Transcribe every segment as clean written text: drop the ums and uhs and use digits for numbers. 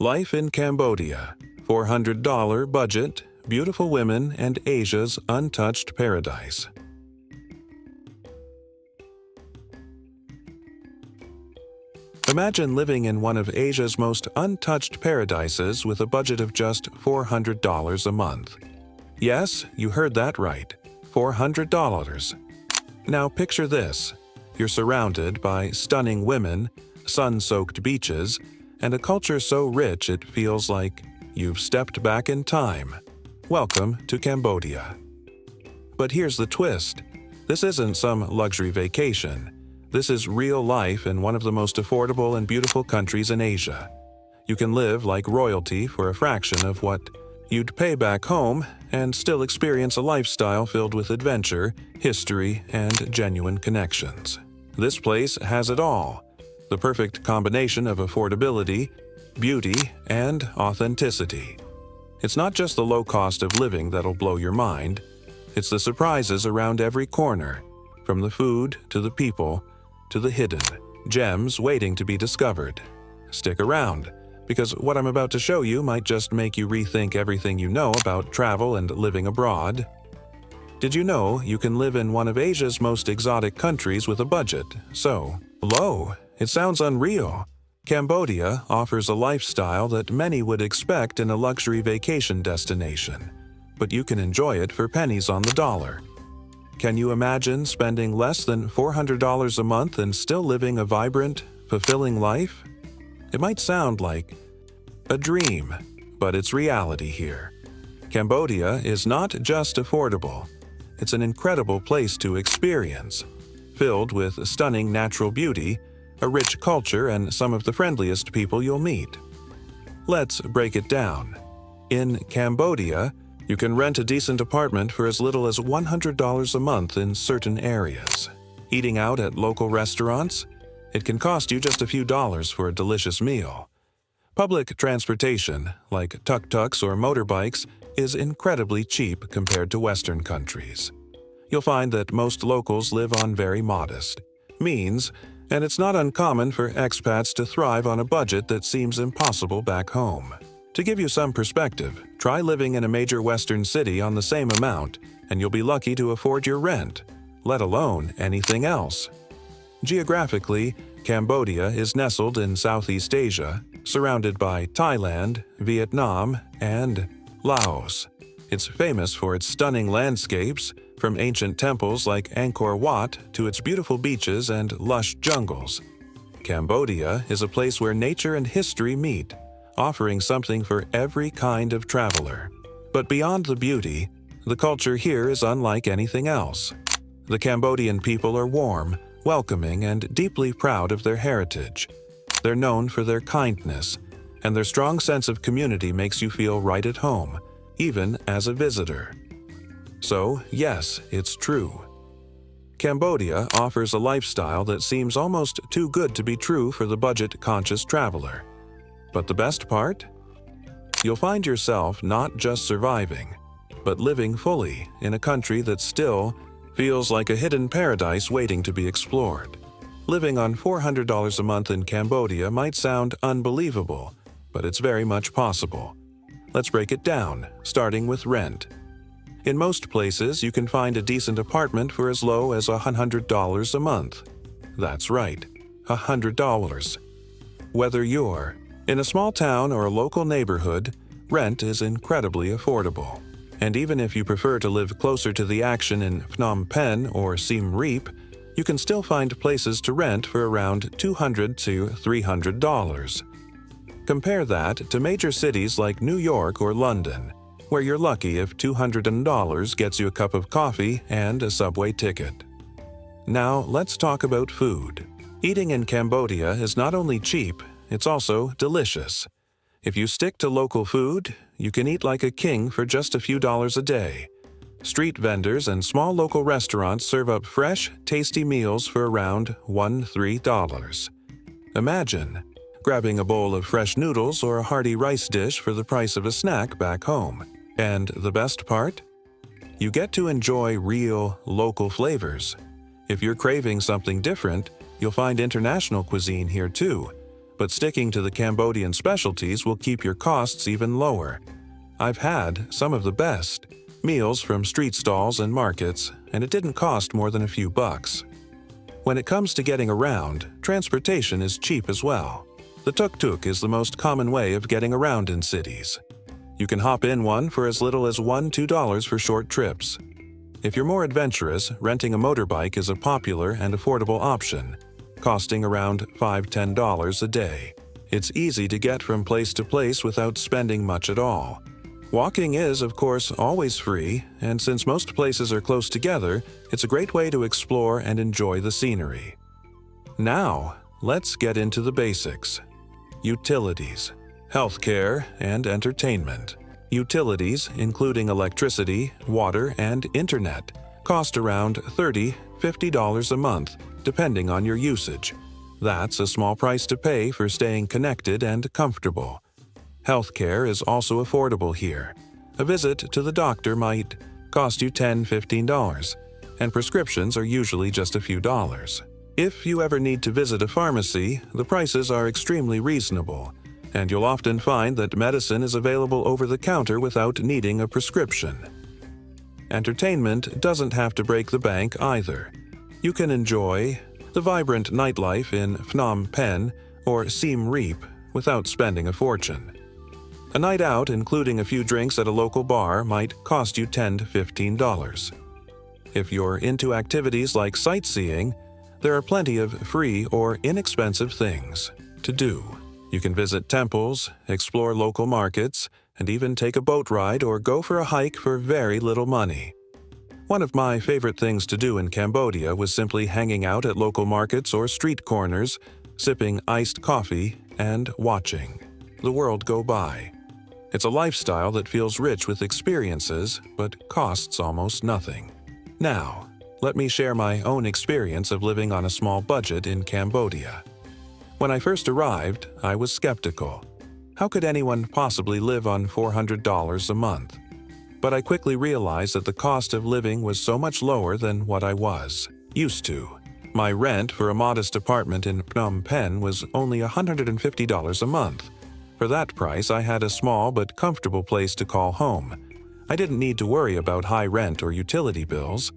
Life in Cambodia, $400 budget, beautiful women, and Asia's untouched paradise. Imagine living in one of Asia's most untouched paradises with a budget of just $400 a month. Yes, you heard that right, $400. Now picture this. You're surrounded by stunning women, sun-soaked beaches, and a culture so rich it feels like you've stepped back in time. Welcome to Cambodia. But here's the twist. This isn't some luxury vacation. This is real life in one of the most affordable and beautiful countries in Asia. You can live like royalty for a fraction of what you'd pay back home and still experience a lifestyle filled with adventure, history, and genuine connections. This place has it all. The perfect combination of affordability, beauty, and authenticity. It's not just the low cost of living that'll blow your mind. It's the surprises around every corner, from the food to the people to the hidden gems waiting to be discovered. Stick around, because what I'm about to show you might just make you rethink everything you know about travel and living abroad. Did you know you can live in one of Asia's most exotic countries with a budget so low it sounds unreal? Cambodia offers a lifestyle that many would expect in a luxury vacation destination, but you can enjoy it for pennies on the dollar. Can you imagine spending less than $400 a month and still living a vibrant, fulfilling life? It might sound like a dream, but it's reality here. Cambodia is not just affordable. It's an incredible place to experience, filled with stunning natural beauty, a rich culture, and some of the friendliest people you'll meet. Let's break it down. In Cambodia, you can rent a decent apartment for as little as $100 a month in certain areas. Eating out at local restaurants? It can cost you just a few dollars for a delicious meal. Public transportation, like tuk-tuks or motorbikes, is incredibly cheap compared to Western countries. You'll find that most locals live on very modest means, and it's not uncommon for expats to thrive on a budget that seems impossible back home. To give you some perspective, try living in a major Western city on the same amount, and you'll be lucky to afford your rent, let alone anything else. Geographically, Cambodia is nestled in Southeast Asia, surrounded by Thailand, Vietnam, and Laos. It's famous for its stunning landscapes, from ancient temples like Angkor Wat to its beautiful beaches and lush jungles. Cambodia is a place where nature and history meet, offering something for every kind of traveler. But beyond the beauty, the culture here is unlike anything else. The Cambodian people are warm, welcoming, and deeply proud of their heritage. They're known for their kindness, and their strong sense of community makes you feel right at home, even as a visitor. So, yes, it's true. Cambodia offers a lifestyle that seems almost too good to be true for the budget-conscious traveler. But the best part? You'll find yourself not just surviving, but living fully in a country that still feels like a hidden paradise waiting to be explored. Living on $400 a month in Cambodia might sound unbelievable, but it's very much possible. Let's break it down, starting with rent. In most places, you can find a decent apartment for as low as $100 a month. That's right, $100. Whether you're in a small town or a local neighborhood, rent is incredibly affordable. And even if you prefer to live closer to the action in Phnom Penh or Siem Reap, you can still find places to rent for around $200 to $300. Compare that to major cities like New York or London, where you're lucky if $200 gets you a cup of coffee and a subway ticket. Now, let's talk about food. Eating in Cambodia is not only cheap, it's also delicious. If you stick to local food, you can eat like a king for just a few dollars a day. Street vendors and small local restaurants serve up fresh, tasty meals for around $1–3. Imagine grabbing a bowl of fresh noodles or a hearty rice dish for the price of a snack back home. And the best part? You get to enjoy real, local flavors. If you're craving something different, you'll find international cuisine here too. but sticking to the Cambodian specialties will keep your costs even lower. I've had some of the best meals from street stalls and markets, and it didn't cost more than a few bucks. When it comes to getting around, transportation is cheap as well. The tuk-tuk is the most common way of getting around in cities. You can hop in one for as little as $1–2 for short trips. If you're more adventurous, renting a motorbike is a popular and affordable option, costing around $5–10 a day. It's easy to get from place to place without spending much at all. Walking is, of course, always free, and since most places are close together, it's a great way to explore and enjoy the scenery. Now, let's get into the basics. Utilities, healthcare, and entertainment. Utilities, including electricity, water, and internet, cost around $30–50 a month, depending on your usage. That's a small price to pay for staying connected and comfortable. Healthcare is also affordable here. A visit to the doctor might cost you $10–15, and prescriptions are usually just a few dollars. If you ever need to visit a pharmacy, the prices are extremely reasonable, and you'll often find that medicine is available over the counter without needing a prescription. Entertainment doesn't have to break the bank either. You can enjoy the vibrant nightlife in Phnom Penh or Siem Reap without spending a fortune. A night out, including a few drinks at a local bar, might cost you $10–15. If you're into activities like sightseeing, there are plenty of free or inexpensive things to do. You can visit temples, explore local markets, and even take a boat ride or go for a hike for very little money. One of my favorite things to do in Cambodia was simply hanging out at local markets or street corners, sipping iced coffee, and watching the world go by. It's a lifestyle that feels rich with experiences, but costs almost nothing. Now, let me share my own experience of living on a small budget in Cambodia. When I first arrived, I was skeptical. How could anyone possibly live on $400 a month? But I quickly realized that the cost of living was so much lower than what I was used to. My rent for a modest apartment in Phnom Penh was only $150 a month. For that price, I had a small but comfortable place to call home. I didn't need to worry about high rent or utility bills.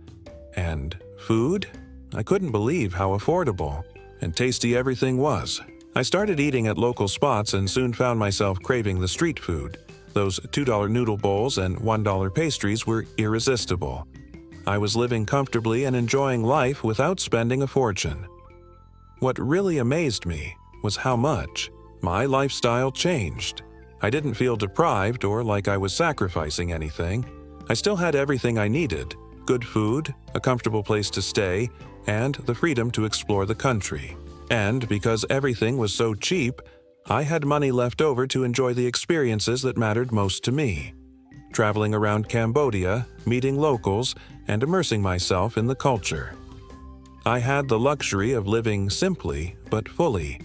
And food? I couldn't believe how affordable and tasty everything was. I started eating at local spots and soon found myself craving the street food. Those $2 noodle bowls and $1 pastries were irresistible. I was living comfortably and enjoying life without spending a fortune. What really amazed me was how much my lifestyle changed. I didn't feel deprived or like I was sacrificing anything. I still had everything I needed: good food, a comfortable place to stay, and the freedom to explore the country. And because everything was so cheap, I had money left over to enjoy the experiences that mattered most to me. Traveling around Cambodia, meeting locals, and immersing myself in the culture. I had the luxury of living simply but fully.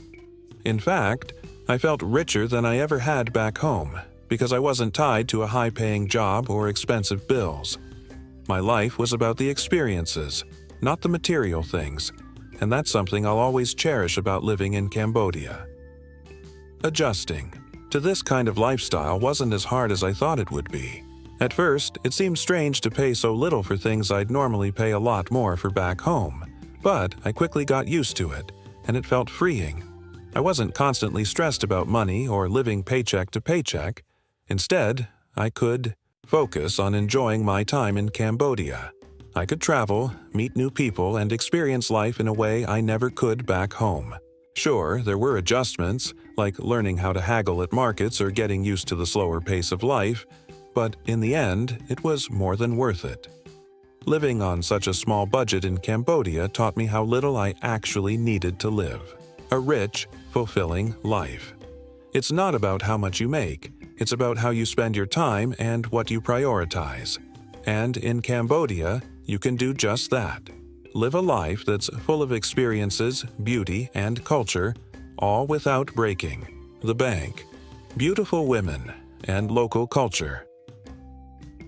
In fact, I felt richer than I ever had back home because I wasn't tied to a high-paying job or expensive bills. My life was about the experiences, not the material things, and that's something I'll always cherish about living in Cambodia. Adjusting to this kind of lifestyle wasn't as hard as I thought it would be. At first, it seemed strange to pay so little for things I'd normally pay a lot more for back home, but I quickly got used to it, and it felt freeing. I wasn't constantly stressed about money or living paycheck to paycheck. Instead, I could focus on enjoying my time in Cambodia. I could travel, meet new people, and experience life in a way I never could back home. Sure, there were adjustments, like learning how to haggle at markets or getting used to the slower pace of life, but in the end, it was more than worth it. Living on such a small budget in Cambodia taught me how little I actually needed to live. A rich, fulfilling life. It's not about how much you make, it's about how you spend your time and what you prioritize. And in Cambodia, you can do just that. Live a life that's full of experiences, beauty, and culture, all without breaking the bank. Beautiful women, and local culture.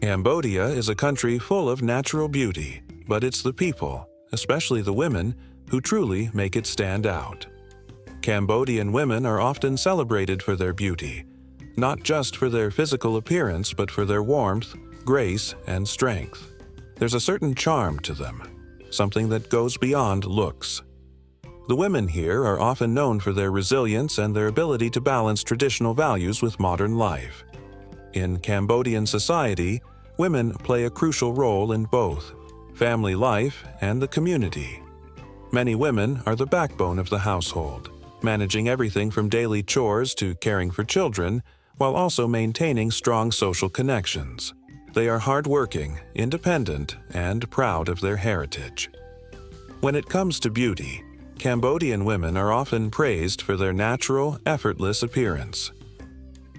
Cambodia is a country full of natural beauty, but it's the people, especially the women, who truly make it stand out. Cambodian women are often celebrated for their beauty, not just for their physical appearance but for their warmth, grace, and strength. There's a certain charm to them, something that goes beyond looks. The women here are often known for their resilience and their ability to balance traditional values with modern life. In Cambodian society, women play a crucial role in both family life and the community. Many women are the backbone of the household, managing everything from daily chores to caring for children, while also maintaining strong social connections. They are hardworking, independent, and proud of their heritage. When it comes to beauty, Cambodian women are often praised for their natural, effortless appearance.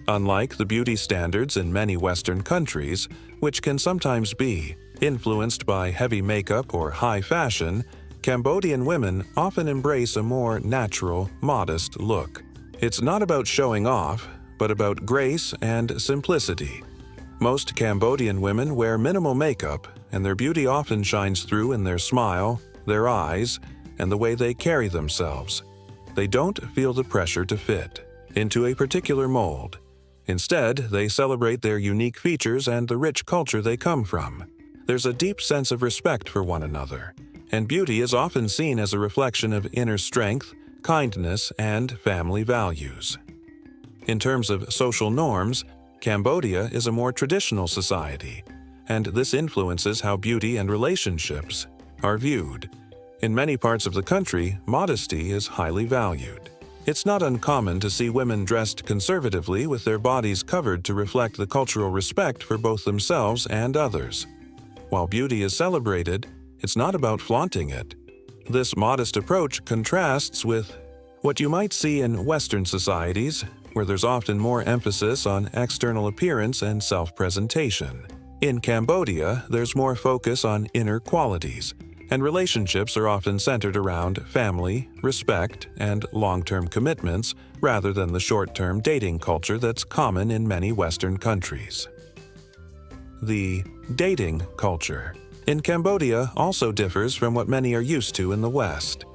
Unlike the beauty standards in many Western countries, which can sometimes be influenced by heavy makeup or high fashion, Cambodian women often embrace a more natural, modest look. It's not about showing off, but about grace and simplicity. Most Cambodian women wear minimal makeup, and their beauty often shines through in their smile, their eyes, and the way they carry themselves. They don't feel the pressure to fit into a particular mold. Instead, they celebrate their unique features and the rich culture they come from. There's a deep sense of respect for one another, and beauty is often seen as a reflection of inner strength, kindness, and family values. In terms of social norms, Cambodia is a more traditional society, and this influences how beauty and relationships are viewed. In many parts of the country, modesty is highly valued. It's not uncommon to see women dressed conservatively with their bodies covered to reflect the cultural respect for both themselves and others. While beauty is celebrated, it's not about flaunting it. This modest approach contrasts with what you might see in Western societies, where there's often more emphasis on external appearance and self-presentation. In Cambodia, there's more focus on inner qualities, and relationships are often centered around family, respect, and long-term commitments rather than the short-term dating culture that's common in many Western countries. The dating culture in Cambodia also differs from what many are used to in the West.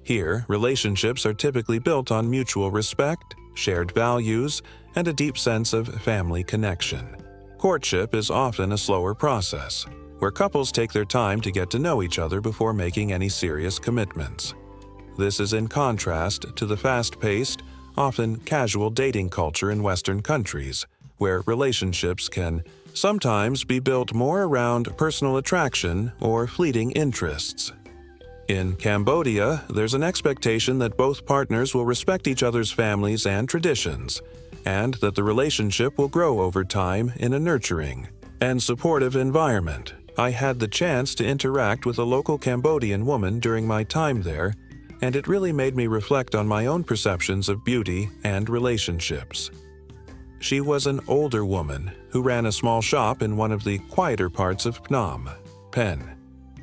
Here, relationships are typically built on mutual respect, shared values, and a deep sense of family connection. Courtship is often a slower process, where couples take their time to get to know each other before making any serious commitments. This is in contrast to the fast-paced, often casual dating culture in Western countries, where relationships can sometimes be built more around personal attraction or fleeting interests. In Cambodia, there's an expectation that both partners will respect each other's families and traditions, and that the relationship will grow over time in a nurturing and supportive environment. I had the chance to interact with a local Cambodian woman during my time there, and it really made me reflect on my own perceptions of beauty and relationships. She was an older woman who ran a small shop in one of the quieter parts of Phnom Penh.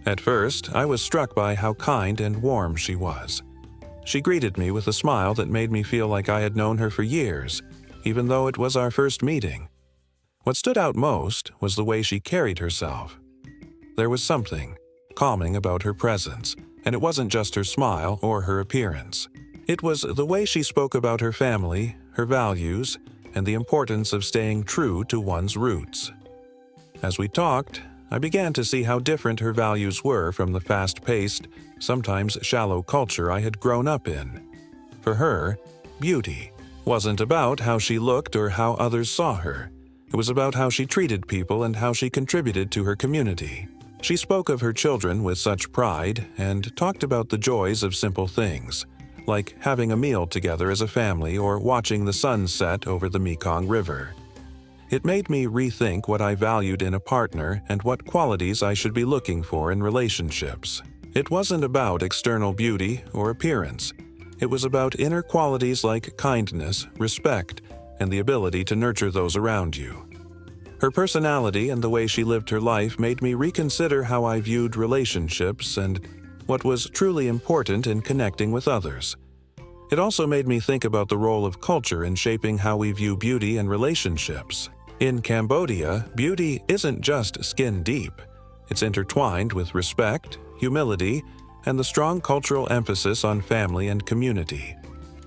At first, I was struck by how kind and warm she was. She greeted me with a smile that made me feel like I had known her for years, even though it was our first meeting. What stood out most was the way she carried herself. There was something calming about her presence, and it wasn't just her smile or her appearance. It was the way she spoke about her family, her values, and the importance of staying true to one's roots. As we talked, I began to see how different her values were from the fast-paced, sometimes shallow culture I had grown up in. For her, beauty wasn't about how she looked or how others saw her. It was about how she treated people and how she contributed to her community. She spoke of her children with such pride and talked about the joys of simple things, like having a meal together as a family or watching the sun set over the Mekong River. It made me rethink what I valued in a partner and what qualities I should be looking for in relationships. It wasn't about external beauty or appearance. It was about inner qualities like kindness, respect, and the ability to nurture those around you. Her personality and the way she lived her life made me reconsider how I viewed relationships and what was truly important in connecting with others. It also made me think about the role of culture in shaping how we view beauty and relationships. In Cambodia, beauty isn't just skin deep. It's intertwined with respect, humility, and the strong cultural emphasis on family and community.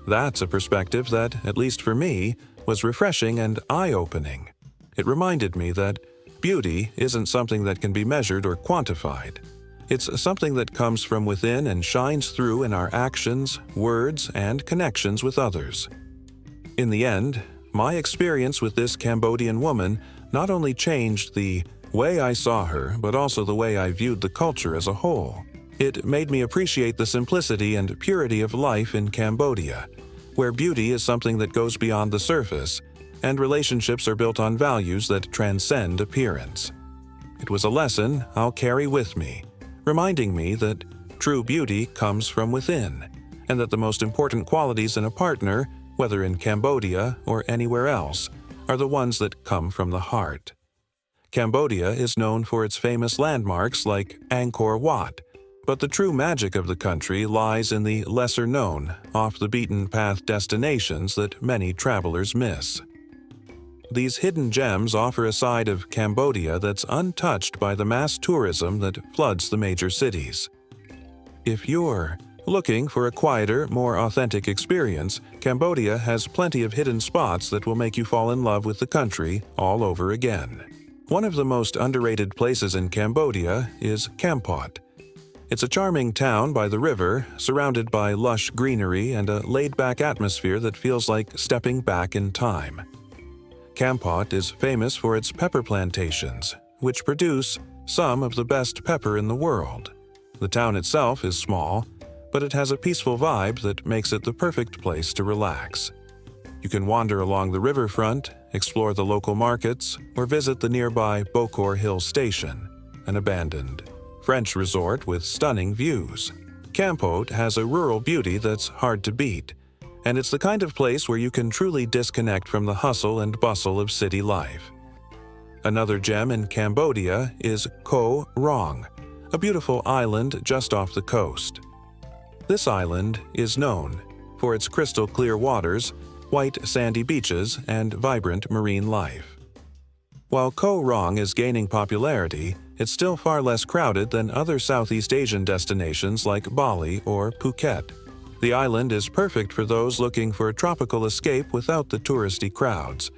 That's a perspective that, at least for me, was refreshing and eye-opening. It reminded me that beauty isn't something that can be measured or quantified. It's something that comes from within and shines through in our actions, words, and connections with others. In the end, my experience with this Cambodian woman not only changed the way I saw her, but also the way I viewed the culture as a whole. It made me appreciate the simplicity and purity of life in Cambodia, where beauty is something that goes beyond the surface, and relationships are built on values that transcend appearance. It was a lesson I'll carry with me, reminding me that true beauty comes from within, and that the most important qualities in a partner, whether in Cambodia or anywhere else, are the ones that come from the heart. Cambodia is known for its famous landmarks like Angkor Wat, but the true magic of the country lies in the lesser-known, off-the-beaten-path destinations that many travelers miss. These hidden gems offer a side of Cambodia that's untouched by the mass tourism that floods the major cities. If you're looking for a quieter, more authentic experience, Cambodia has plenty of hidden spots that will make you fall in love with the country all over again. One of the most underrated places in Cambodia is Kampot. It's a charming town by the river, surrounded by lush greenery and a laid-back atmosphere that feels like stepping back in time. Kampot is famous for its pepper plantations, which produce some of the best pepper in the world. The town itself is small, but it has a peaceful vibe that makes it the perfect place to relax. You can wander along the riverfront, explore the local markets, or visit the nearby Bokor Hill Station, an abandoned French resort with stunning views. Kampot has a rural beauty that's hard to beat, and it's the kind of place where you can truly disconnect from the hustle and bustle of city life. Another gem in Cambodia is Koh Rong, a beautiful island just off the coast. This island is known for its crystal-clear waters, white sandy beaches, and vibrant marine life. While Koh Rong is gaining popularity, it's still far less crowded than other Southeast Asian destinations like Bali or Phuket. The island is perfect for those looking for a tropical escape without the touristy crowds.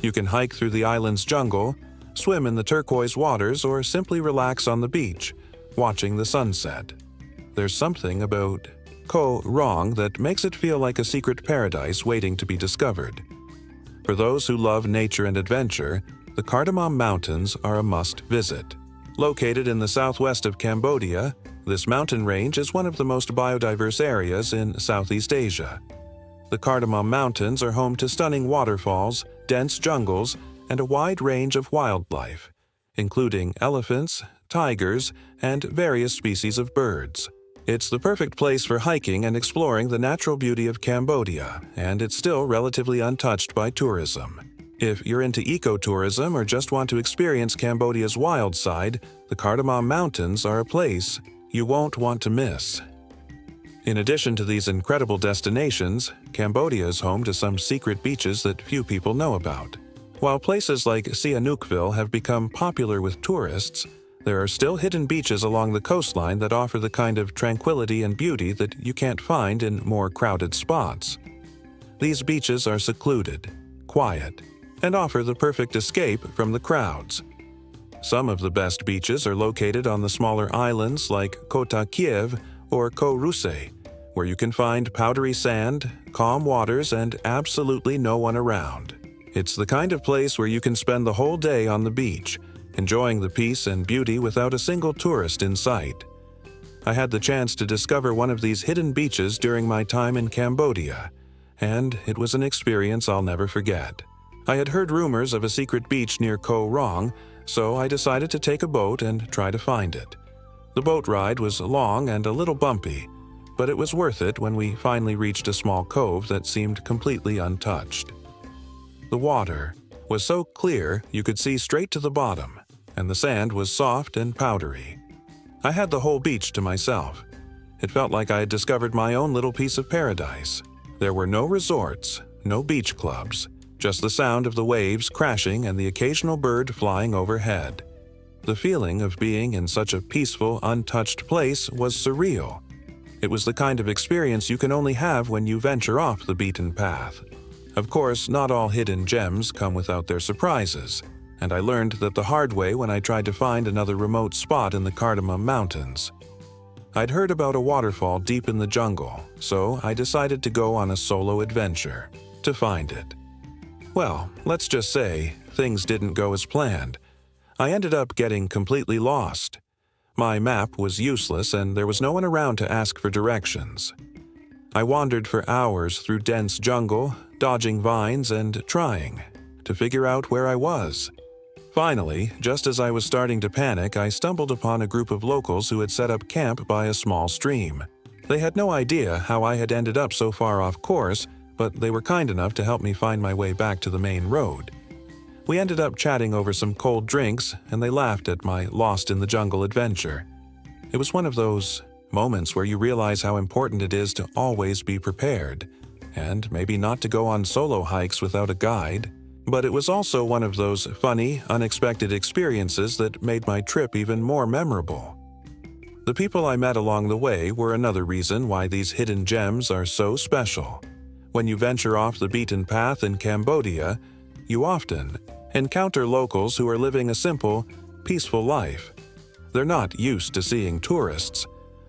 You can hike through the island's jungle, swim in the turquoise waters, or simply relax on the beach, watching the sunset. There's something about Koh Rong that makes it feel like a secret paradise waiting to be discovered. For those who love nature and adventure, the Cardamom Mountains are a must-visit. Located in the southwest of Cambodia, this mountain range is one of the most biodiverse areas in Southeast Asia. The Cardamom Mountains are home to stunning waterfalls, dense jungles, and a wide range of wildlife, including elephants, tigers, and various species of birds. It's the perfect place for hiking and exploring the natural beauty of Cambodia, and it's still relatively untouched by tourism. If you're into ecotourism or just want to experience Cambodia's wild side, the Cardamom Mountains are a place you won't want to miss. In addition to these incredible destinations, Cambodia is home to some secret beaches that few people know about. While places like Sihanoukville have become popular with tourists, there are still hidden beaches along the coastline that offer the kind of tranquility and beauty that you can't find in more crowded spots. These beaches are secluded, quiet, and offer the perfect escape from the crowds. Some of the best beaches are located on the smaller islands like Kota Kiev or Koh Ruse, where you can find powdery sand, calm waters, and absolutely no one around. It's the kind of place where you can spend the whole day on the beach, enjoying the peace and beauty without a single tourist in sight. I had the chance to discover one of these hidden beaches during my time in Cambodia, and it was an experience I'll never forget. I had heard rumors of a secret beach near Koh Rong, so I decided to take a boat and try to find it. The boat ride was long and a little bumpy, but it was worth it when we finally reached a small cove that seemed completely untouched. The water was so clear you could see straight to the bottom, and the sand was soft and powdery. I had the whole beach to myself. It felt like I had discovered my own little piece of paradise. There were no resorts, no beach clubs, just the sound of the waves crashing and the occasional bird flying overhead. The feeling of being in such a peaceful, untouched place was surreal. It was the kind of experience you can only have when you venture off the beaten path. Of course, not all hidden gems come without their surprises, and I learned that the hard way when I tried to find another remote spot in the Cardamom Mountains. I'd heard about a waterfall deep in the jungle, so I decided to go on a solo adventure to find it. Well, let's just say things didn't go as planned. I ended up getting completely lost. My map was useless and there was no one around to ask for directions. I wandered for hours through dense jungle, dodging vines and trying to figure out where I was. Finally, just as I was starting to panic, I stumbled upon a group of locals who had set up camp by a small stream. They had no idea how I had ended up so far off course, but they were kind enough to help me find my way back to the main road. We ended up chatting over some cold drinks, and they laughed at my lost-in-the-jungle adventure. It was one of those moments where you realize how important it is to always be prepared, and maybe not to go on solo hikes without a guide. But it was also one of those funny, unexpected experiences that made my trip even more memorable. The people I met along the way were another reason why these hidden gems are so special. When you venture off the beaten path in Cambodia, you often encounter locals who are living a simple, peaceful life. They're not used to seeing tourists,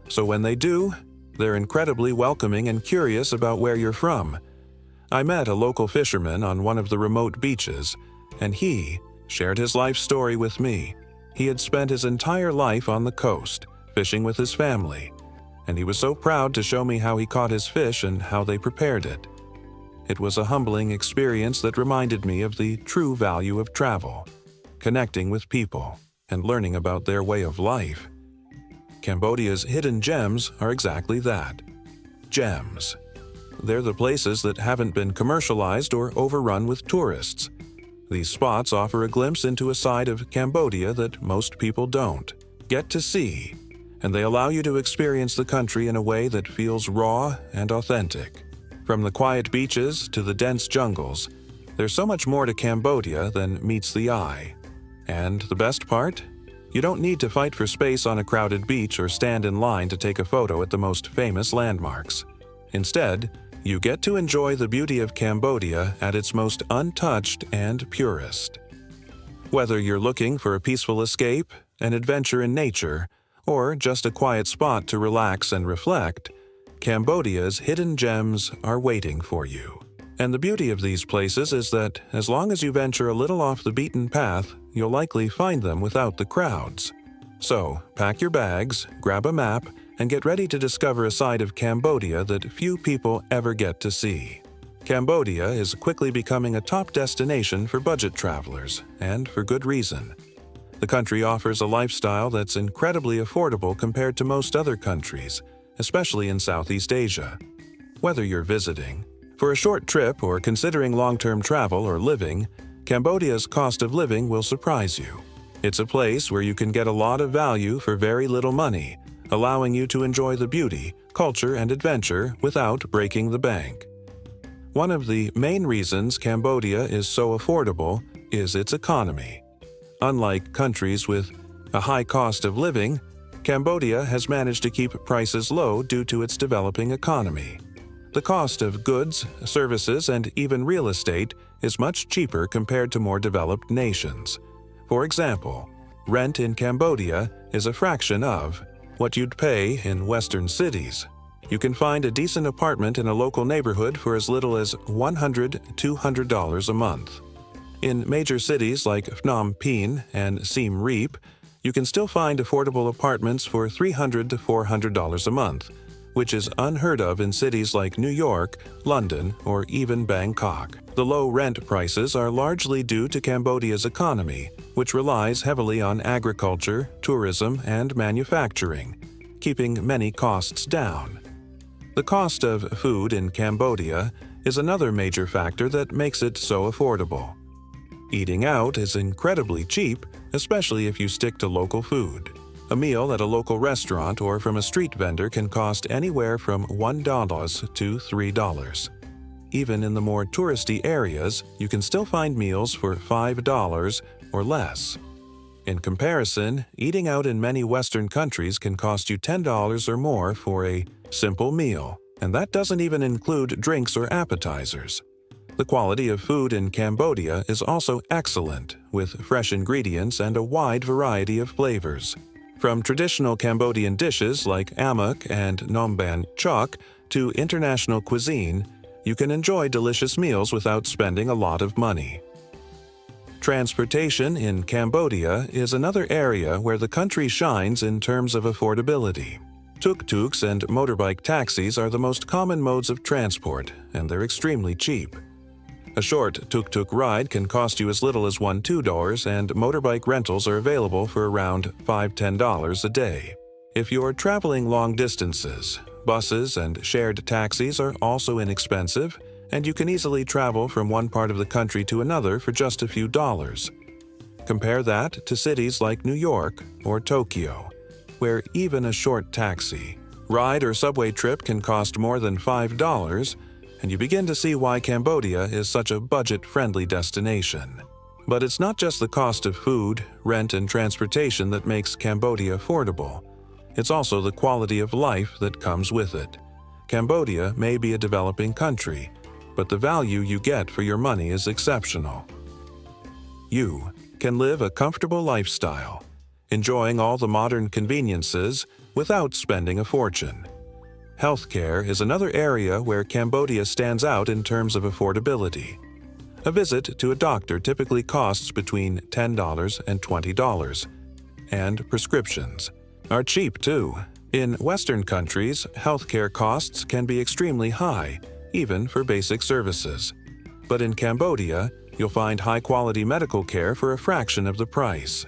so when they do, they're incredibly welcoming and curious about where you're from. I met a local fisherman on one of the remote beaches, and he shared his life story with me. He had spent his entire life on the coast, fishing with his family, and he was so proud to show me how he caught his fish and how they prepared it. It was a humbling experience that reminded me of the true value of travel, connecting with people, and learning about their way of life. Cambodia's hidden gems are exactly that, gems. They're the places that haven't been commercialized or overrun with tourists. These spots offer a glimpse into a side of Cambodia that most people don't get to see, and they allow you to experience the country in a way that feels raw and authentic. From the quiet beaches to the dense jungles, there's so much more to Cambodia than meets the eye. And the best part? You don't need to fight for space on a crowded beach or stand in line to take a photo at the most famous landmarks. Instead, you get to enjoy the beauty of Cambodia at its most untouched and purest. Whether you're looking for a peaceful escape, an adventure in nature, or just a quiet spot to relax and reflect, Cambodia's hidden gems are waiting for you. And the beauty of these places is that as long as you venture a little off the beaten path, you'll likely find them without the crowds. So, pack your bags, grab a map, and get ready to discover a side of Cambodia that few people ever get to see. Cambodia is quickly becoming a top destination for budget travelers, and for good reason. The country offers a lifestyle that's incredibly affordable compared to most other countries, especially in Southeast Asia. Whether you're visiting for a short trip or considering long-term travel or living, Cambodia's cost of living will surprise you. It's a place where you can get a lot of value for very little money, allowing you to enjoy the beauty, culture, and adventure without breaking the bank. One of the main reasons Cambodia is so affordable is its economy. Unlike countries with a high cost of living, Cambodia has managed to keep prices low due to its developing economy. The cost of goods, services, and even real estate is much cheaper compared to more developed nations. For example, rent in Cambodia is a fraction of what you'd pay in Western cities. You can find a decent apartment in a local neighborhood for as little as $100 to $200 a month. In major cities like Phnom Penh and Siem Reap, you can still find affordable apartments for $300 to $400 a month, which is unheard of in cities like New York, London, or even Bangkok. The low rent prices are largely due to Cambodia's economy, which relies heavily on agriculture, tourism, and manufacturing, keeping many costs down. The cost of food in Cambodia is another major factor that makes it so affordable. Eating out is incredibly cheap, especially if you stick to local food. A meal at a local restaurant or from a street vendor can cost anywhere from $1 to $3. Even in the more touristy areas, you can still find meals for $5 or less. In comparison, eating out in many Western countries can cost you $10 or more for a simple meal, and that doesn't even include drinks or appetizers. The quality of food in Cambodia is also excellent, with fresh ingredients and a wide variety of flavors. From traditional Cambodian dishes like amok and nomban chok to international cuisine, you can enjoy delicious meals without spending a lot of money. Transportation in Cambodia is another area where the country shines in terms of affordability. Tuk-tuks and motorbike taxis are the most common modes of transport, and they're extremely cheap. A short tuk-tuk ride can cost you as little as $2, and motorbike rentals are available for around $5–10 a day. If you're traveling long distances, buses and shared taxis are also inexpensive, and you can easily travel from one part of the country to another for just a few dollars. Compare that to cities like New York or Tokyo, where even a short taxi, ride, or subway trip can cost more than $5, and you begin to see why Cambodia is such a budget-friendly destination. But it's not just the cost of food, rent, and transportation that makes Cambodia affordable. It's also the quality of life that comes with it. Cambodia may be a developing country, but the value you get for your money is exceptional. You can live a comfortable lifestyle, enjoying all the modern conveniences without spending a fortune. Healthcare is another area where Cambodia stands out in terms of affordability. A visit to a doctor typically costs between $10 and $20, and prescriptions are cheap too. In Western countries, healthcare costs can be extremely high, even for basic services. But in Cambodia, you'll find high-quality medical care for a fraction of the price.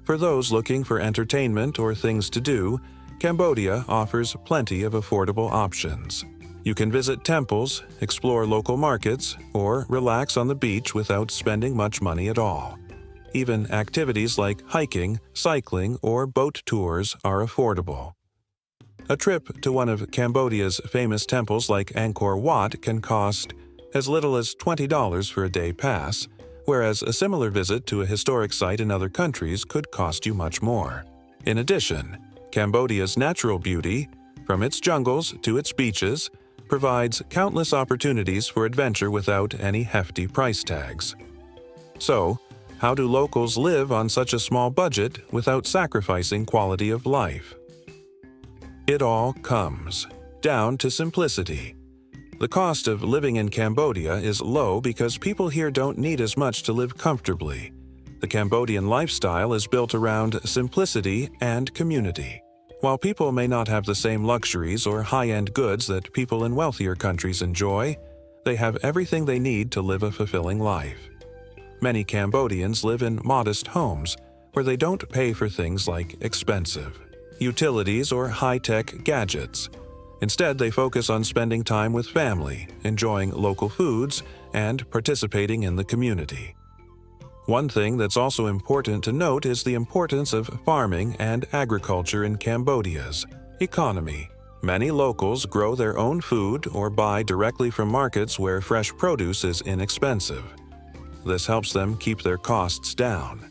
For those looking for entertainment or things to do, Cambodia offers plenty of affordable options. You can visit temples, explore local markets, or relax on the beach without spending much money at all. Even activities like hiking, cycling, or boat tours are affordable. A trip to one of Cambodia's famous temples like Angkor Wat can cost as little as $20 for a day pass, whereas a similar visit to a historic site in other countries could cost you much more. In addition, Cambodia's natural beauty, from its jungles to its beaches, provides countless opportunities for adventure without any hefty price tags. So, how do locals live on such a small budget without sacrificing quality of life? It all comes down to simplicity. The cost of living in Cambodia is low because people here don't need as much to live comfortably. The Cambodian lifestyle is built around simplicity and community. While people may not have the same luxuries or high-end goods that people in wealthier countries enjoy, they have everything they need to live a fulfilling life. Many Cambodians live in modest homes where they don't pay for things like expensive utilities or high-tech gadgets. Instead, they focus on spending time with family, enjoying local foods, and participating in the community. One thing that's also important to note is the importance of farming and agriculture in Cambodia's economy. Many locals grow their own food or buy directly from markets where fresh produce is inexpensive. This helps them keep their costs down.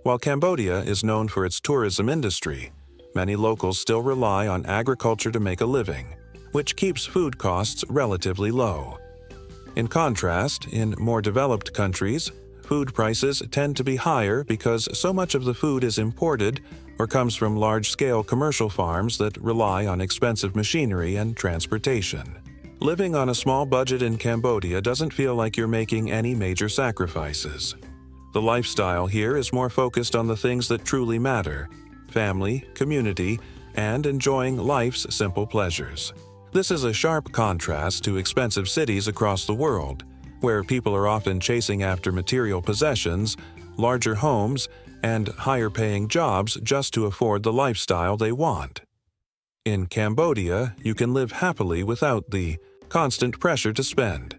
While Cambodia is known for its tourism industry, many locals still rely on agriculture to make a living, which keeps food costs relatively low. In contrast, in more developed countries, food prices tend to be higher because so much of the food is imported or comes from large-scale commercial farms that rely on expensive machinery and transportation. Living on a small budget in Cambodia doesn't feel like you're making any major sacrifices. The lifestyle here is more focused on the things that truly matter: family, community, and enjoying life's simple pleasures. This is a sharp contrast to expensive cities across the world, where people are often chasing after material possessions, larger homes, and higher-paying jobs just to afford the lifestyle they want. In Cambodia, you can live happily without the constant pressure to spend.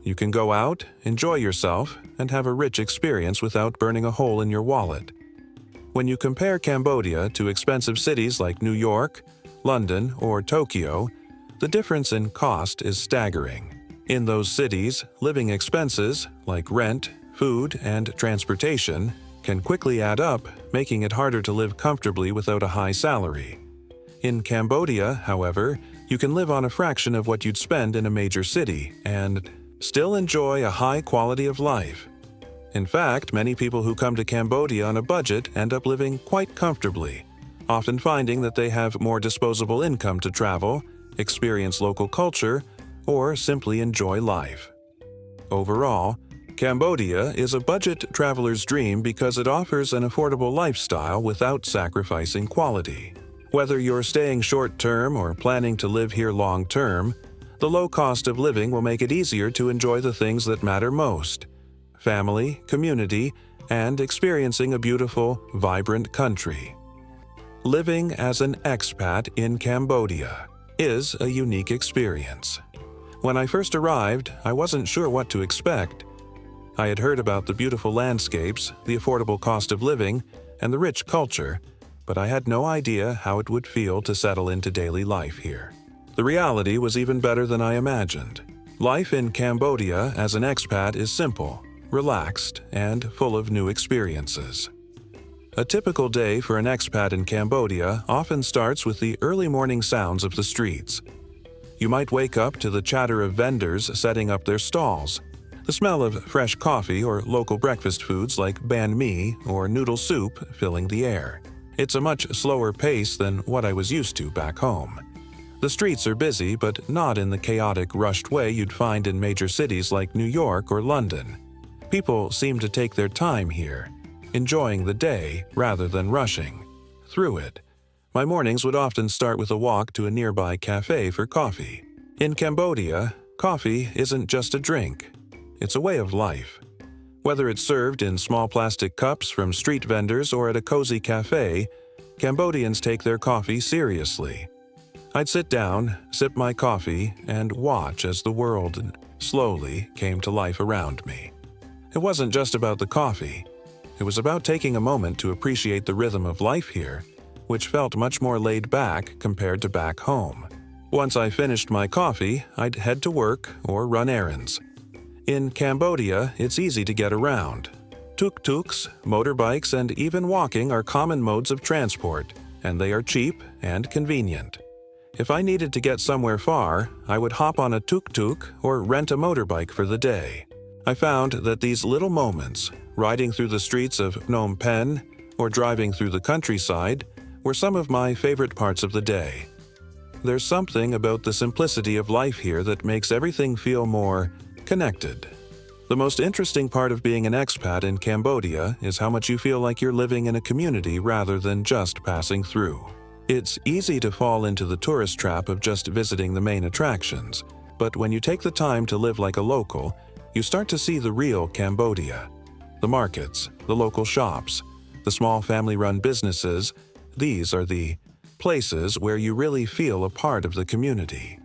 You can go out, enjoy yourself, and have a rich experience without burning a hole in your wallet. When you compare Cambodia to expensive cities like New York, London, or Tokyo, the difference in cost is staggering. In those cities, living expenses, like rent, food, and transportation, can quickly add up, making it harder to live comfortably without a high salary. In Cambodia, however, you can live on a fraction of what you'd spend in a major city and still enjoy a high quality of life. In fact, many people who come to Cambodia on a budget end up living quite comfortably, often finding that they have more disposable income to travel, experience local culture, or simply enjoy life. Overall, Cambodia is a budget traveler's dream because it offers an affordable lifestyle without sacrificing quality. Whether you're staying short-term or planning to live here long-term, the low cost of living will make it easier to enjoy the things that matter most: family, community, and experiencing a beautiful, vibrant country. Living as an expat in Cambodia is a unique experience. When I first arrived, I wasn't sure what to expect. I had heard about the beautiful landscapes, the affordable cost of living, and the rich culture, but I had no idea how it would feel to settle into daily life here. The reality was even better than I imagined. Life in Cambodia as an expat is simple, relaxed, and full of new experiences. A typical day for an expat in Cambodia often starts with the early morning sounds of the streets. You might wake up to the chatter of vendors setting up their stalls, the smell of fresh coffee or local breakfast foods like banh mi or noodle soup filling the air. It's a much slower pace than what I was used to back home. The streets are busy, but not in the chaotic, rushed way you'd find in major cities like New York or London. People seem to take their time here, enjoying the day rather than rushing through it. My mornings would often start with a walk to a nearby cafe for coffee. In Cambodia, coffee isn't just a drink. It's a way of life. Whether it's served in small plastic cups from street vendors or at a cozy cafe, Cambodians take their coffee seriously. I'd sit down, sip my coffee, and watch as the world slowly came to life around me. It wasn't just about the coffee. It was about taking a moment to appreciate the rhythm of life here, which felt much more laid back compared to back home. Once I finished my coffee, I'd head to work or run errands. In Cambodia, it's easy to get around. Tuk-tuks, motorbikes, and even walking are common modes of transport, and they are cheap and convenient. If I needed to get somewhere far, I would hop on a tuk-tuk or rent a motorbike for the day. I found that these little moments, riding through the streets of Phnom Penh or driving through the countryside, were some of my favorite parts of the day. There's something about the simplicity of life here that makes everything feel more connected. The most interesting part of being an expat in Cambodia is how much you feel like you're living in a community rather than just passing through. It's easy to fall into the tourist trap of just visiting the main attractions, but when you take the time to live like a local, you start to see the real Cambodia. The markets, the local shops, the small family-run businesses, these are the places where you really feel a part of the community.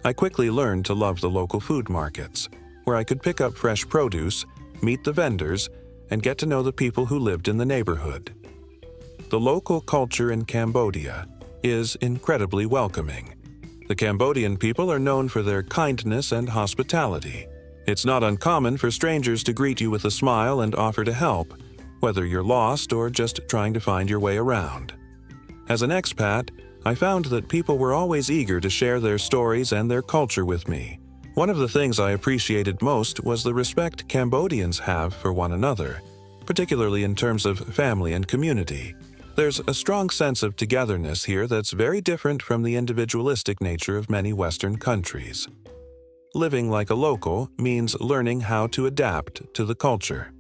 I quickly learned to love the local food markets, where I could pick up fresh produce, meet the vendors, and get to know the people who lived in the neighborhood. The local culture in Cambodia is incredibly welcoming. The Cambodian people are known for their kindness and hospitality. It's not uncommon for strangers to greet you with a smile and offer to help, whether you're lost or just trying to find your way around. As an expat, I found that people were always eager to share their stories and their culture with me. One of the things I appreciated most was the respect Cambodians have for one another, particularly in terms of family and community. There's a strong sense of togetherness here that's very different from the individualistic nature of many Western countries. Living like a local means learning how to adapt to the culture.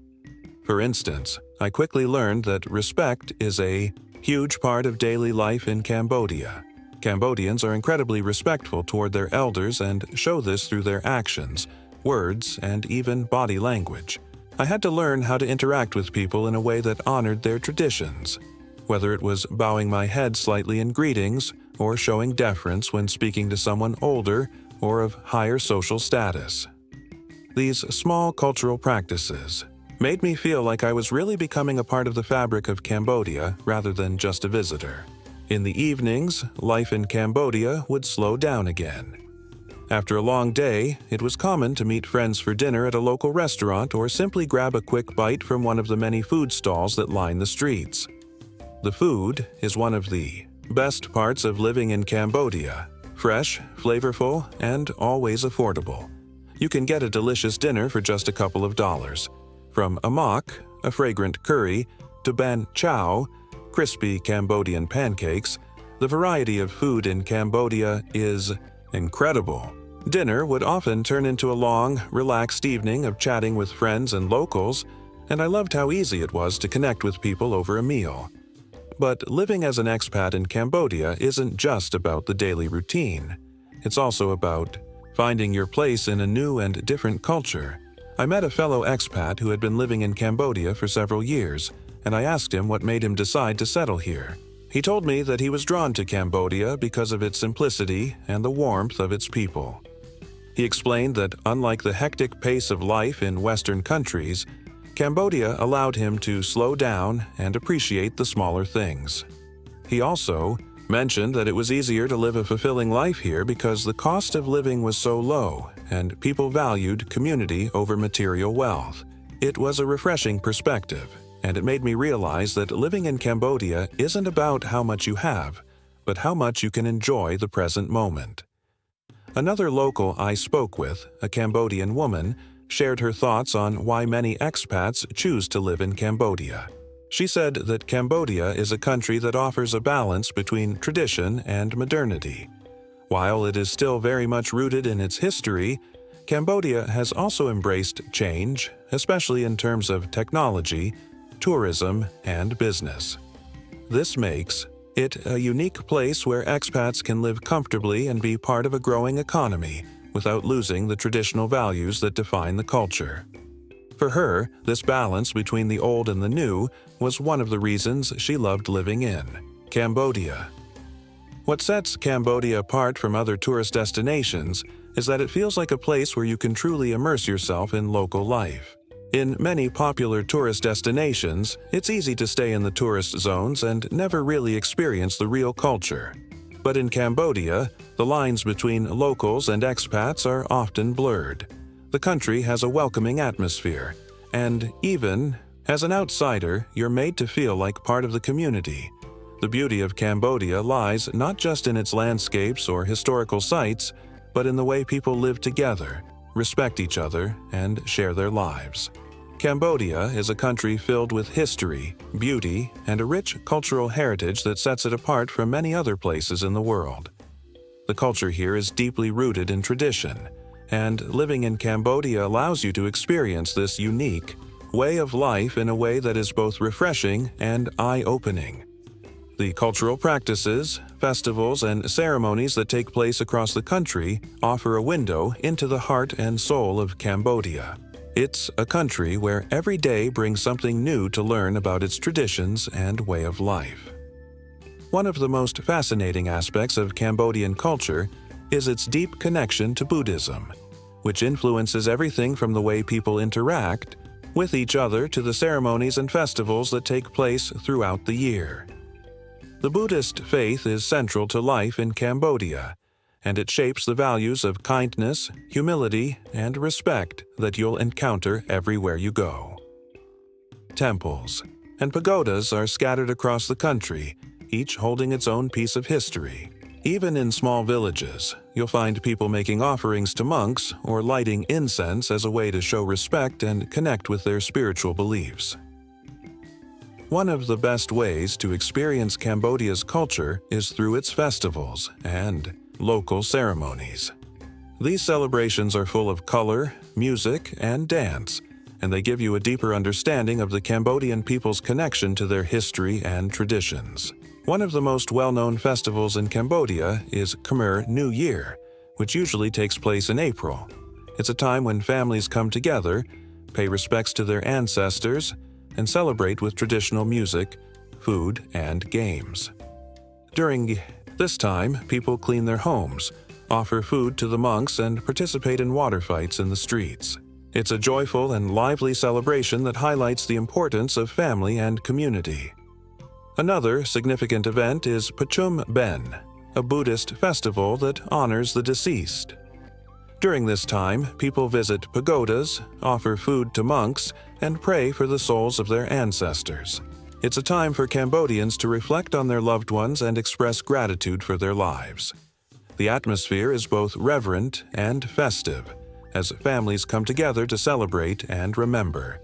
For instance, I quickly learned that respect is a huge part of daily life in Cambodia. Cambodians are incredibly respectful toward their elders and show this through their actions, words, and even body language. I had to learn how to interact with people in a way that honored their traditions, whether it was bowing my head slightly in greetings or showing deference when speaking to someone older or of higher social status. These small cultural practices made me feel like I was really becoming a part of the fabric of Cambodia rather than just a visitor. In the evenings, life in Cambodia would slow down again. After a long day, it was common to meet friends for dinner at a local restaurant or simply grab a quick bite from one of the many food stalls that line the streets. The food is one of the Best parts of living in Cambodia: fresh, flavorful, and always affordable. You can get a delicious dinner for just a couple of dollars. From amak, a fragrant curry, to ban chow, crispy Cambodian pancakes, the variety of food in Cambodia is incredible. Dinner would often turn into a long, relaxed evening of chatting with friends and locals, and I loved how easy it was to connect with people over a meal. But living as an expat in Cambodia isn't just about the daily routine. It's also about finding your place in a new and different culture. I met a fellow expat who had been living in Cambodia for several years, and I asked him what made him decide to settle here. He told me that he was drawn to Cambodia because of its simplicity and the warmth of its people. He explained that unlike the hectic pace of life in Western countries, Cambodia allowed him to slow down and appreciate the smaller things. He also mentioned that it was easier to live a fulfilling life here because the cost of living was so low and people valued community over material wealth. It was a refreshing perspective, and it made me realize that living in Cambodia isn't about how much you have, but how much you can enjoy the present moment. Another local I spoke with, a Cambodian woman, shared her thoughts on why many expats choose to live in Cambodia. She said that Cambodia is a country that offers a balance between tradition and modernity. While it is still very much rooted in its history, Cambodia has also embraced change, especially in terms of technology, tourism, and business. This makes it a unique place where expats can live comfortably and be part of a growing economy without losing the traditional values that define the culture. For her, this balance between the old and the new was one of the reasons she loved living in Cambodia. What sets Cambodia apart from other tourist destinations is that it feels like a place where you can truly immerse yourself in local life. In many popular tourist destinations, it's easy to stay in the tourist zones and never really experience the real culture. But in Cambodia, the lines between locals and expats are often blurred. The country has a welcoming atmosphere, and even as an outsider, you're made to feel like part of the community. The beauty of Cambodia lies not just in its landscapes or historical sites, but in the way people live together, respect each other, and share their lives. Cambodia is a country filled with history, beauty, and a rich cultural heritage that sets it apart from many other places in the world. The culture here is deeply rooted in tradition, and living in Cambodia allows you to experience this unique way of life in a way that is both refreshing and eye-opening. The cultural practices, festivals, and ceremonies that take place across the country offer a window into the heart and soul of Cambodia. It's a country where every day brings something new to learn about its traditions and way of life. One of the most fascinating aspects of Cambodian culture is its deep connection to Buddhism, which influences everything from the way people interact with each other to the ceremonies and festivals that take place throughout the year. The Buddhist faith is central to life in Cambodia, and it shapes the values of kindness, humility, and respect that you'll encounter everywhere you go. Temples and pagodas are scattered across the country, each holding its own piece of history. Even in small villages, you'll find people making offerings to monks or lighting incense as a way to show respect and connect with their spiritual beliefs. One of the best ways to experience Cambodia's culture is through its festivals and local ceremonies. These celebrations are full of color, music, and dance, and they give you a deeper understanding of the Cambodian people's connection to their history and traditions. One of the most well-known festivals in Cambodia is Khmer New Year, which usually takes place in April. It's a time when families come together, pay respects to their ancestors, and celebrate with traditional music, food, and games. During this time, people clean their homes, offer food to the monks, and participate in water fights in the streets. It's a joyful and lively celebration that highlights the importance of family and community. Another significant event is Pachum Ben, a Buddhist festival that honors the deceased. During this time, people visit pagodas, offer food to monks, and pray for the souls of their ancestors. It's a time for Cambodians to reflect on their loved ones and express gratitude for their lives. The atmosphere is both reverent and festive, as families come together to celebrate and remember.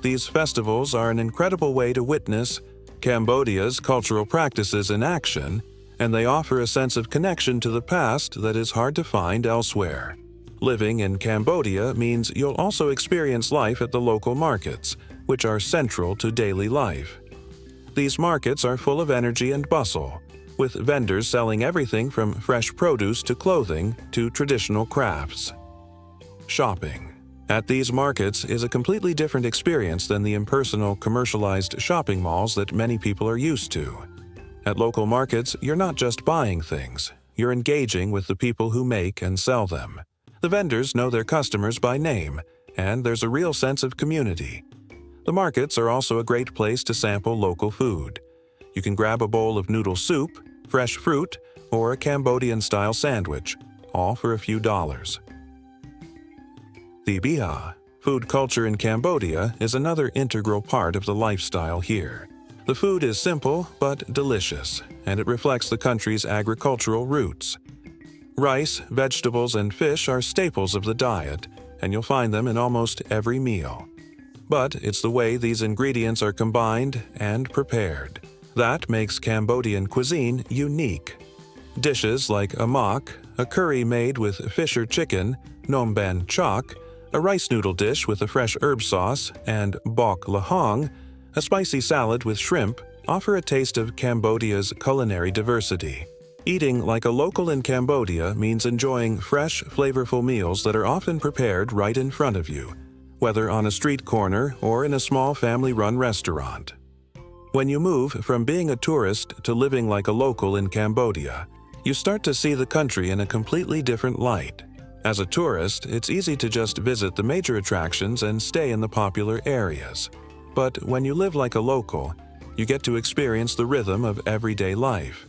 These festivals are an incredible way to witness Cambodia's cultural practices in action, and they offer a sense of connection to the past that is hard to find elsewhere. Living in Cambodia means you'll also experience life at the local markets, which are central to daily life. These markets are full of energy and bustle, with vendors selling everything from fresh produce to clothing to traditional crafts. Shopping at these markets is a completely different experience than the impersonal, commercialized shopping malls that many people are used to. At local markets, you're not just buying things, you're engaging with the people who make and sell them. The vendors know their customers by name, and there's a real sense of community. The markets are also a great place to sample local food. You can grab a bowl of noodle soup, fresh fruit, or a Cambodian-style sandwich, all for a few dollars. The bia, food culture in Cambodia, is another integral part of the lifestyle here. The food is simple but delicious, and it reflects the country's agricultural roots. Rice, vegetables, and fish are staples of the diet, and you'll find them in almost every meal. But it's the way these ingredients are combined and prepared that makes Cambodian cuisine unique. Dishes like amak, a curry made with fish or chicken, nom ban chok, a rice noodle dish with a fresh herb sauce, and bok lahong, a spicy salad with shrimp, offer a taste of Cambodia's culinary diversity. Eating like a local in Cambodia means enjoying fresh, flavorful meals that are often prepared right in front of you, whether on a street corner or in a small family-run restaurant. When you move from being a tourist to living like a local in Cambodia, you start to see the country in a completely different light. As a tourist, it's easy to just visit the major attractions and stay in the popular areas. But when you live like a local, you get to experience the rhythm of everyday life.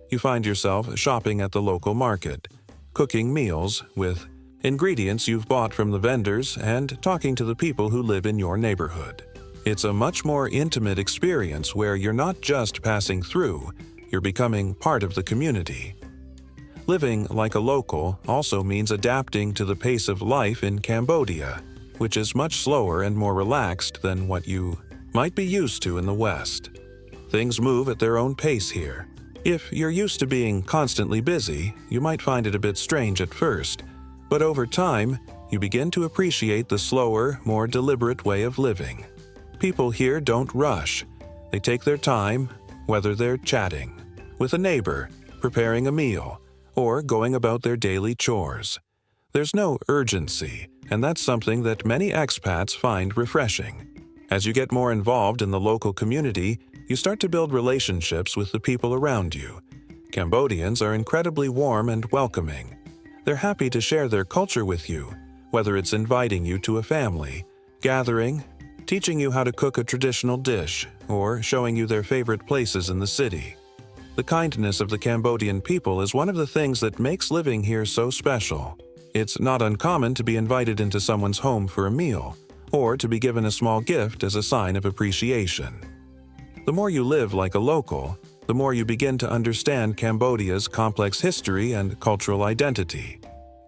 You find yourself shopping at the local market, cooking meals with ingredients you've bought from the vendors, and talking to the people who live in your neighborhood. It's a much more intimate experience where you're not just passing through, you're becoming part of the community. Living like a local also means adapting to the pace of life in Cambodia, which is much slower and more relaxed than what you might be used to in the West. Things move at their own pace here. If you're used to being constantly busy, you might find it a bit strange at first, but over time, you begin to appreciate the slower, more deliberate way of living. People here don't rush. They take their time, whether they're chatting with a neighbor, preparing a meal, or going about their daily chores. There's no urgency, and that's something that many expats find refreshing. As you get more involved in the local community, you start to build relationships with the people around you. Cambodians are incredibly warm and welcoming. They're happy to share their culture with you, whether it's inviting you to a family gathering, teaching you how to cook a traditional dish, or showing you their favorite places in the city. The kindness of the Cambodian people is one of the things that makes living here so special. It's not uncommon to be invited into someone's home for a meal, or to be given a small gift as a sign of appreciation. The more you live like a local, the more you begin to understand Cambodia's complex history and cultural identity.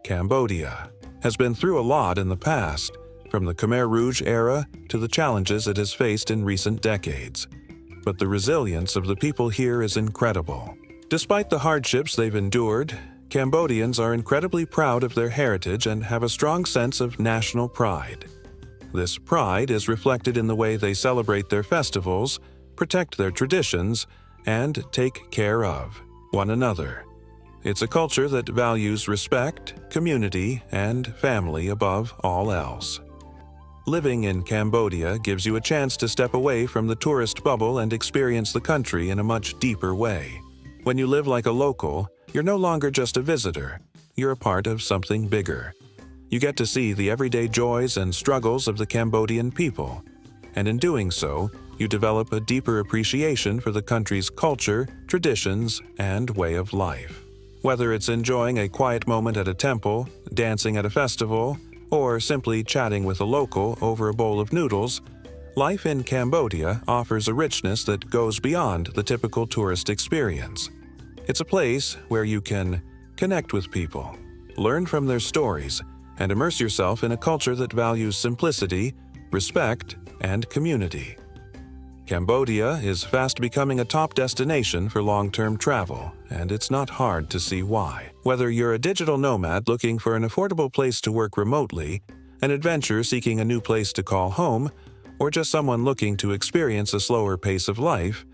Cambodia has been through a lot in the past, from the Khmer Rouge era to the challenges it has faced in recent decades. But the resilience of the people here is incredible. Despite the hardships they've endured, Cambodians are incredibly proud of their heritage and have a strong sense of national pride. This pride is reflected in the way they celebrate their festivals, protect their traditions, and take care of one another. It's a culture that values respect, community, and family above all else. Living in Cambodia gives you a chance to step away from the tourist bubble and experience the country in a much deeper way. When you live like a local, you're no longer just a visitor. You're a part of something bigger. You get to see the everyday joys and struggles of the Cambodian people, and in doing so, you develop a deeper appreciation for the country's culture, traditions, and way of life. Whether it's enjoying a quiet moment at a temple, dancing at a festival, or simply chatting with a local over a bowl of noodles, Life in Cambodia offers a richness that goes beyond the typical tourist experience. It's a place where you can connect with people, learn from their stories, and immerse yourself in a culture that values simplicity, respect, and community. Cambodia is fast becoming a top destination for long-term travel, and it's not hard to see why. Whether you're a digital nomad looking for an affordable place to work remotely, an adventurer seeking a new place to call home, or just someone looking to experience a slower pace of life,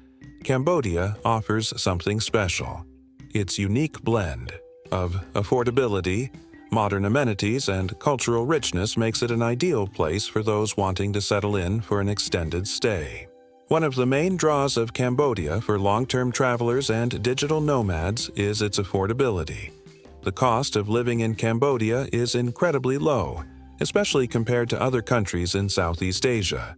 Cambodia offers something special. Its unique blend of affordability, modern amenities, and cultural richness makes it an ideal place for those wanting to settle in for an extended stay. One of the main draws of Cambodia for long-term travelers and digital nomads is its affordability. The cost of living in Cambodia is incredibly low, especially compared to other countries in Southeast Asia.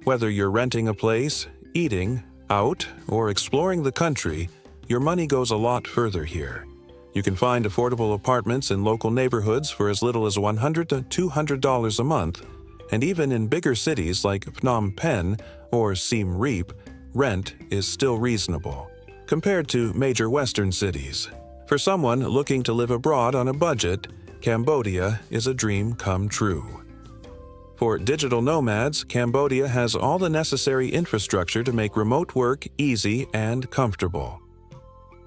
Whether you're renting a place, eating out, or exploring the country, your money goes a lot further here. You can find affordable apartments in local neighborhoods for as little as $100 to $200 a month, and even in bigger cities like Phnom Penh or Siem Reap, rent is still reasonable compared to major Western cities. For someone looking to live abroad on a budget, Cambodia is a dream come true. For digital nomads, Cambodia has all the necessary infrastructure to make remote work easy and comfortable.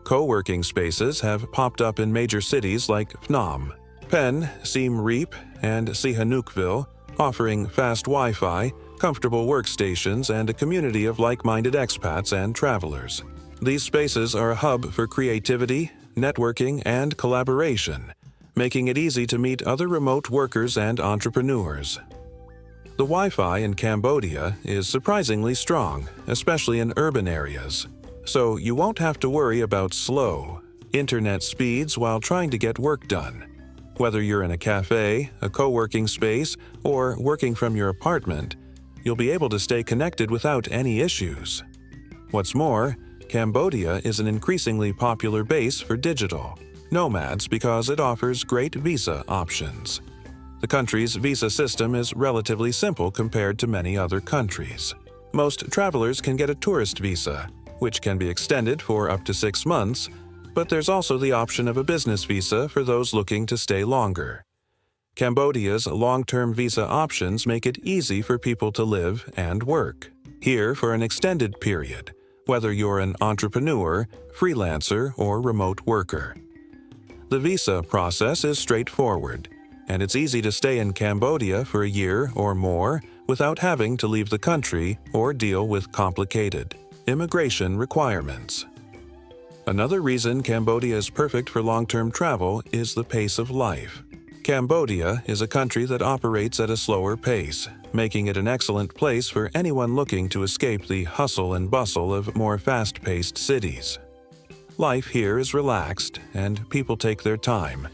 Co-working spaces have popped up in major cities like Phnom Penh, Siem Reap, and Sihanoukville, offering fast Wi-Fi, comfortable workstations, and a community of like-minded expats and travelers. These spaces are a hub for creativity, networking, and collaboration, making it easy to meet other remote workers and entrepreneurs. The Wi-Fi in Cambodia is surprisingly strong, especially in urban areas, so you won't have to worry about slow internet speeds while trying to get work done. Whether you're in a cafe, a co-working space, or working from your apartment, you'll be able to stay connected without any issues. What's more, Cambodia is an increasingly popular base for digital nomads because it offers great visa options. The country's visa system is relatively simple compared to many other countries. Most travelers can get a tourist visa, which can be extended for up to 6 months, but there's also the option of a business visa for those looking to stay longer. Cambodia's long-term visa options make it easy for people to live and work here for an extended period, whether you're an entrepreneur, freelancer, or remote worker. The visa process is straightforward, and it's easy to stay in Cambodia for a year or more without having to leave the country or deal with complicated immigration requirements. Another reason Cambodia is perfect for long-term travel is the pace of life. Cambodia is a country that operates at a slower pace, making it an excellent place for anyone looking to escape the hustle and bustle of more fast-paced cities. Life here is relaxed, and people take their time,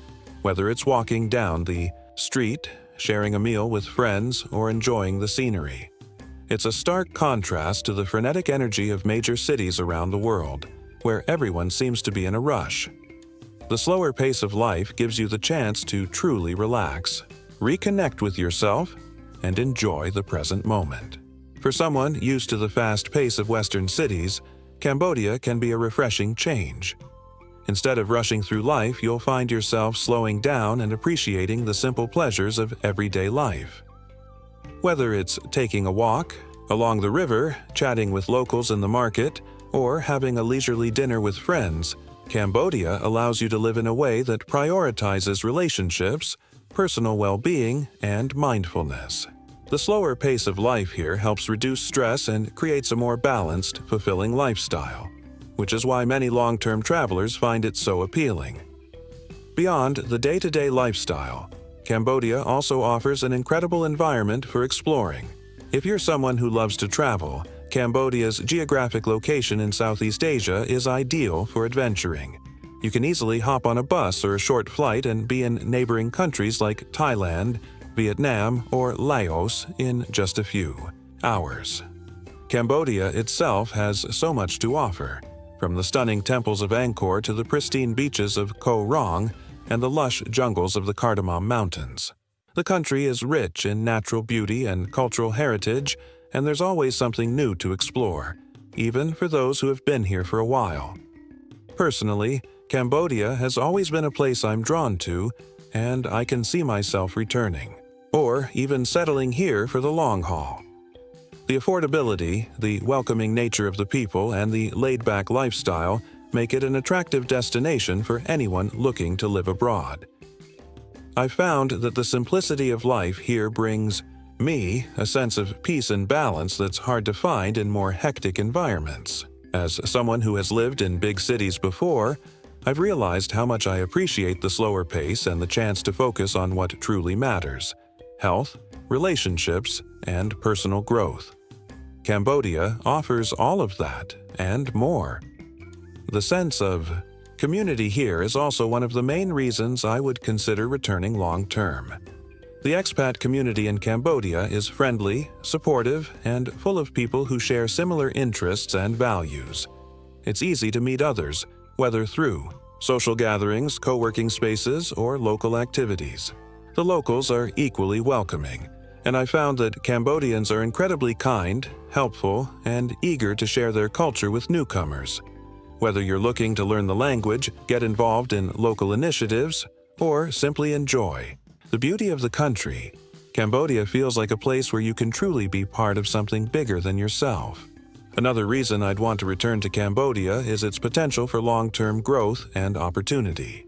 whether it's walking down the street, sharing a meal with friends, or enjoying the scenery. It's a stark contrast to the frenetic energy of major cities around the world, where everyone seems to be in a rush. The slower pace of life gives you the chance to truly relax, reconnect with yourself, and enjoy the present moment. For someone used to the fast pace of Western cities, Cambodia can be a refreshing change. Instead of rushing through life, you'll find yourself slowing down and appreciating the simple pleasures of everyday life. Whether it's taking a walk, along the river, chatting with locals in the market, or having a leisurely dinner with friends, Cambodia allows you to live in a way that prioritizes relationships, personal well-being, and mindfulness. The slower pace of life here helps reduce stress and creates a more balanced, fulfilling lifestyle, which is why many long-term travelers find it so appealing. Beyond the day-to-day lifestyle, Cambodia also offers an incredible environment for exploring. If you're someone who loves to travel, Cambodia's geographic location in Southeast Asia is ideal for adventuring. You can easily hop on a bus or a short flight and be in neighboring countries like Thailand, Vietnam, or Laos in just a few hours. Cambodia itself has so much to offer, from the stunning temples of Angkor to the pristine beaches of Koh Rong and the lush jungles of the Cardamom Mountains. The country is rich in natural beauty and cultural heritage, and there's always something new to explore, even for those who have been here for a while. Personally, Cambodia has always been a place I'm drawn to, and I can see myself returning, or even settling here for the long haul. The affordability, the welcoming nature of the people, and the laid-back lifestyle make it an attractive destination for anyone looking to live abroad. I've found that the simplicity of life here brings me a sense of peace and balance that's hard to find in more hectic environments. As someone who has lived in big cities before, I've realized how much I appreciate the slower pace and the chance to focus on what truly matters: health, relationships, and personal growth. Cambodia offers all of that and more. The sense of community here is also one of the main reasons I would consider returning long-term. The expat community in Cambodia is friendly, supportive, and full of people who share similar interests and values. It's easy to meet others, whether through social gatherings, co-working spaces, or local activities. The locals are equally welcoming, and I found that Cambodians are incredibly kind, helpful, and eager to share their culture with newcomers. Whether you're looking to learn the language, get involved in local initiatives, or simply enjoy the beauty of the country, Cambodia feels like a place where you can truly be part of something bigger than yourself. Another reason I'd want to return to Cambodia is its potential for long-term growth and opportunity.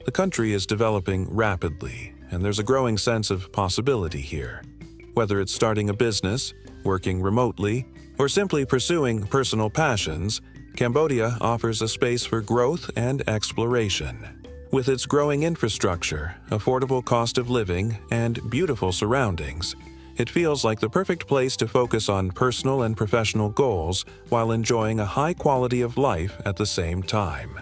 The country is developing rapidly, and there's a growing sense of possibility here. Whether it's starting a business, working remotely, or simply pursuing personal passions, Cambodia offers a space for growth and exploration. With its growing infrastructure, affordable cost of living, and beautiful surroundings, it feels like the perfect place to focus on personal and professional goals while enjoying a high quality of life at the same time.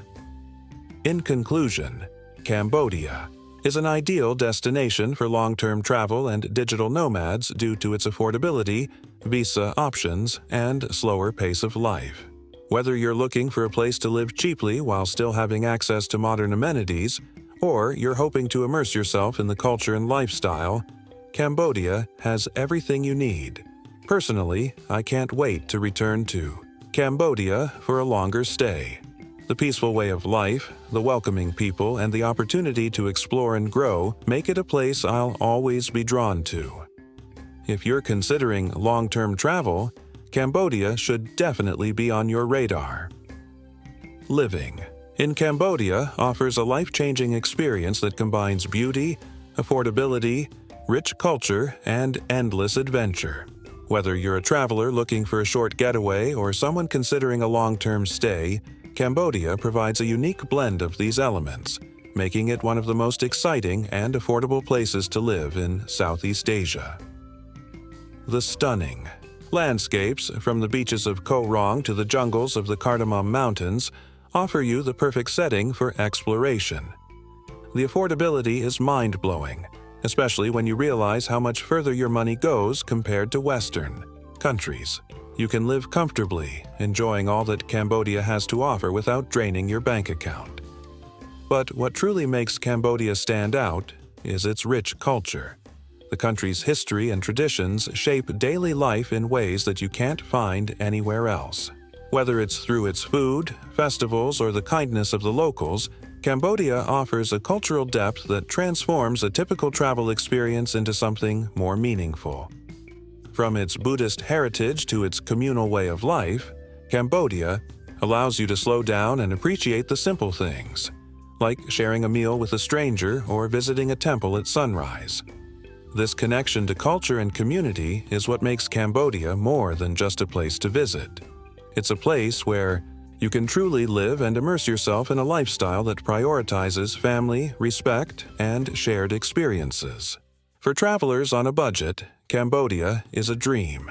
In conclusion, Cambodia is an ideal destination for long-term travel and digital nomads due to its affordability, visa options, and slower pace of life. Whether you're looking for a place to live cheaply while still having access to modern amenities, or you're hoping to immerse yourself in the culture and lifestyle, Cambodia has everything you need. Personally, I can't wait to return to Cambodia for a longer stay. The peaceful way of life, the welcoming people, and the opportunity to explore and grow make it a place I'll always be drawn to. If you're considering long-term travel, Cambodia should definitely be on your radar. Living in Cambodia offers a life-changing experience that combines beauty, affordability, rich culture, and endless adventure. Whether you're a traveler looking for a short getaway or someone considering a long-term stay, Cambodia provides a unique blend of these elements, making it one of the most exciting and affordable places to live in Southeast Asia. The stunning landscapes, from the beaches of Koh Rong to the jungles of the Cardamom Mountains, offer you the perfect setting for exploration. The affordability is mind-blowing, especially when you realize how much further your money goes compared to Western countries. You can live comfortably, enjoying all that Cambodia has to offer without draining your bank account. But what truly makes Cambodia stand out is its rich culture. The country's history and traditions shape daily life in ways that you can't find anywhere else. Whether it's through its food, festivals, or the kindness of the locals, Cambodia offers a cultural depth that transforms a typical travel experience into something more meaningful. From its Buddhist heritage to its communal way of life, Cambodia allows you to slow down and appreciate the simple things, like sharing a meal with a stranger or visiting a temple at sunrise. This connection to culture and community is what makes Cambodia more than just a place to visit. It's a place where you can truly live and immerse yourself in a lifestyle that prioritizes family, respect, and shared experiences. For travelers on a budget, Cambodia is a dream.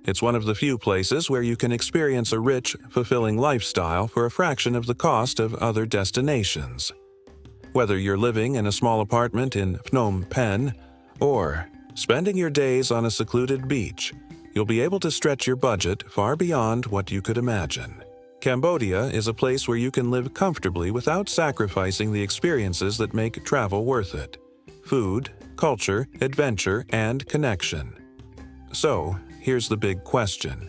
It's one of the few places where you can experience a rich, fulfilling lifestyle for a fraction of the cost of other destinations. Whether you're living in a small apartment in Phnom Penh or spending your days on a secluded beach, you'll be able to stretch your budget far beyond what you could imagine. Cambodia is a place where you can live comfortably without sacrificing the experiences that make travel worth it: food, culture, adventure, and connection. So, here's the big question.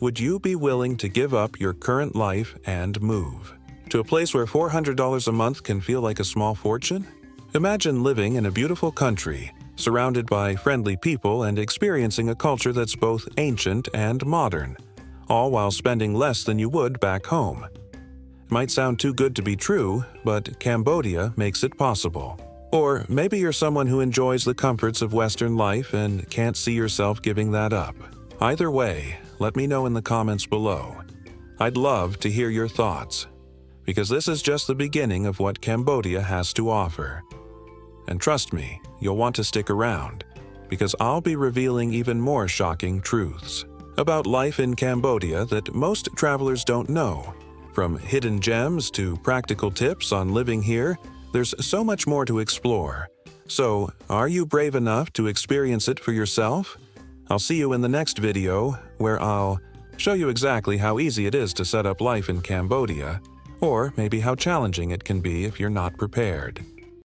Would you be willing to give up your current life and move to a place where $400 a month can feel like a small fortune? Imagine living in a beautiful country, surrounded by friendly people and experiencing a culture that's both ancient and modern, all while spending less than you would back home. It might sound too good to be true, but Cambodia makes it possible. Or maybe you're someone who enjoys the comforts of Western life and can't see yourself giving that up. Either way, let me know in the comments below. I'd love to hear your thoughts, because this is just the beginning of what Cambodia has to offer. And trust me, you'll want to stick around, because I'll be revealing even more shocking truths about life in Cambodia that most travelers don't know. From hidden gems to practical tips on living here, there's so much more to explore. So, are you brave enough to experience it for yourself? I'll see you in the next video, where I'll show you exactly how easy it is to set up life in Cambodia, or maybe how challenging it can be if you're not prepared.